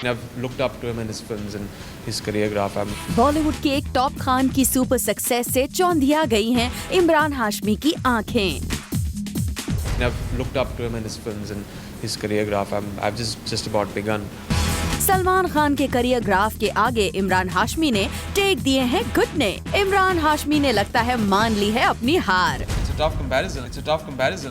I've looked up to him in his films and his career graph. Bollywood के एक top Khan की super success से चौंधिया गई हैं इमरान हाशमी की आंखें। I've looked up to him in his films and his career graph. I've just about begun. Salman Khan के career graph के आगे इमरान हाशमी ने टेक दिए हैं घुटने। इमरान हाशमी ने लगता है मान ली है अपनी हार। It's a tough comparison.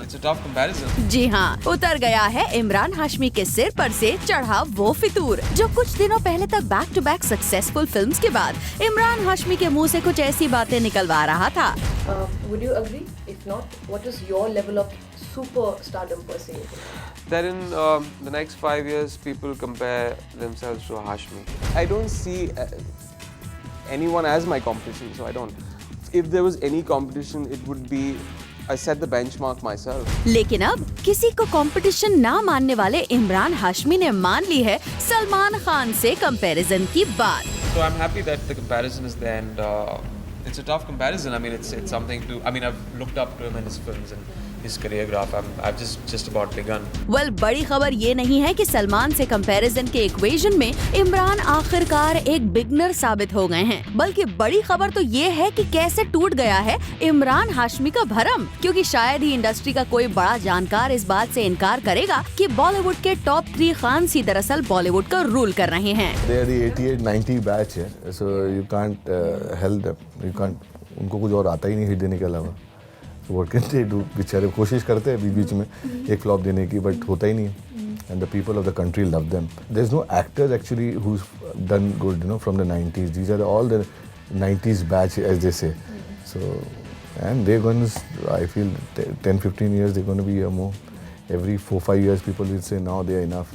जी हाँ, उतर गया है इमरान हाशमी के सिर पर से चढ़ा वो फितूर जो कुछ दिनों पहले तक back to back successful films के बाद इमरान हाशमी के मुंह से कुछ ऐसी बातें निकलवा रहा था। Would you agree? If not, what is your level of superstardom per se? That in the next 5 years, people compare themselves to Hashmi. I don't see anyone as my competition, so I don't. If there was any competition, it would be I set the benchmark myself. लेकिन अब किसी को competition ना मानने वाले इमरान हाशमी ने मान ली है सलमान खान से कंपैरिजन की बात। So I'm happy that the comparison is there, and it's a tough comparison. I mean, it's something to. I mean, I've looked up to him in his films and his career graph. I've just about begun. Well, बड़ी खबर ये नहीं है कि सलमान से comparison के equation में इमरान आखिरकार एक बिगनर साबित हो गए हैं, बल्कि बड़ी खबर तो ये है कि कैसे टूट गया है इमरान हाशमी का भरम, क्योंकि शायद ही इंडस्ट्री का कोई बड़ा जानकार इस बात से इनकार करेगा कि बॉलीवुड के टॉप 3 खान ही दरअसल बॉलीवुड का रूल कर रहे हैं। They are the 88-90 बैच है, so you can't help them. You can't, उनको कुछ और आता ही नहीं हिट देने के अलावा। So what can they do? बेचारे कोशिश करते हैं बीच में एक फ्लॉप देने की, बट होता ही नहीं है। And the people of the country love them. There's no actors actually who's done good, you know, from the 90s. These are all the 90s batch, as they say. So, and they're going to, I feel, 10-15 years they're going to be here more. Every 4-5 years people will say now they're enough.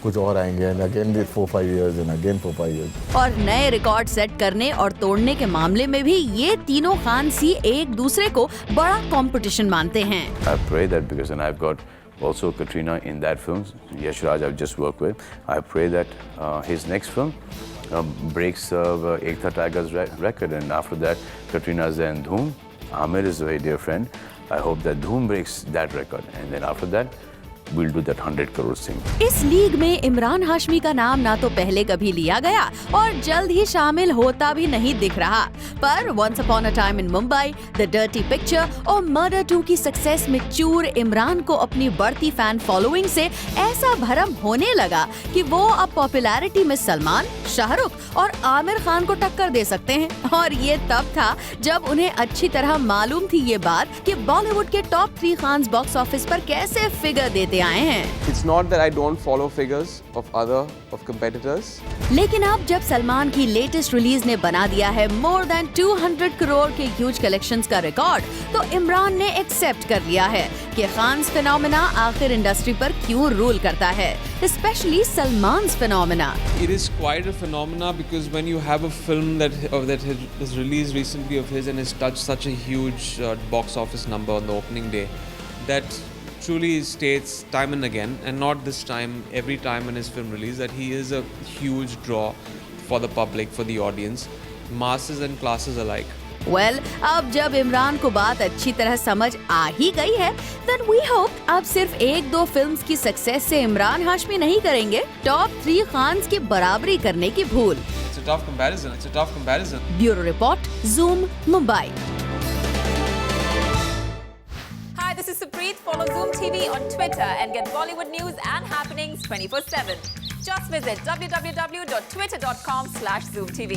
कुछ और आएंगे and again 4-5 years and again 4-5 years. और नए record set करने और तोड़ने के मामले में भी ये तीनों खान सी एक दूसरे को बड़ा कंपटीशन मानते हैं। I pray that because and I've got also Katrina in that film. Yash Raj I've just worked with. I pray that his next film breaks Ekta Tiger's record, and after that Katrina's in Dhoom. Amir is a very dear friend. I hope that Dhoom breaks that record, and then after that we'll do that 100 crore thing. इस league में इमरान हाशमी का नाम ना तो पहले कभी लिया गया और जल्द ही शामिल होता भी नहीं दिख रहा, पर Once Upon a Time in Mumbai, The Dirty Picture और Murder 2 की सक्सेस में चूर इमरान को अपनी बढ़ती फैन फॉलोइंग से ऐसा भरम होने लगा कि वो अब पॉपुलैरिटी में सलमान, शाहरुख और आमिर खान को टक्कर दे सकते हैं। और ये तब था जब उन्हें अच्छी तरह मालूम थी ये बात कि बॉलीवुड के टॉप 3 खान बॉक्स ऑफिस पर कैसे फिगर देते आए हैं। It's not that I don't follow figures of competitors. लेकिन अब जब सलमान की लेटेस्ट रिलीज ने बना दिया है मोर देन 200 करोड़ के ह्यूज कलेक्शंस का रिकॉर्ड, तो इमरान ने एक्सेप्ट कर लिया है कि खान्स फिनोमेना आखिर इंडस्ट्री पर क्यों रूल करता है, specially Salman's phenomena. It is quite a phenomena because when you have a film that was released recently of his and has touched such a huge box office number on the opening day, that truly states time and again, and not this time, every time in his film release, that he is a huge draw for the public, for the audience, masses and classes alike. Well, अब जब इमरान को बात अच्छी तरह समझ आ ही गई है, then we hope अब सिर्फ 1-2 फिल्म्स की सक्सेस से इमरान हाशमी नहीं करेंगे टॉप 3 खान्स की बराबरी करने की भूल। It's a tough comparison. Bureau report, Zoom, Mumbai। Hi, this is Supreet. Follow Zoom TV on Twitter and get Bollywood news and happenings 24/7. Just visit www.twitter.com/ZoomTV.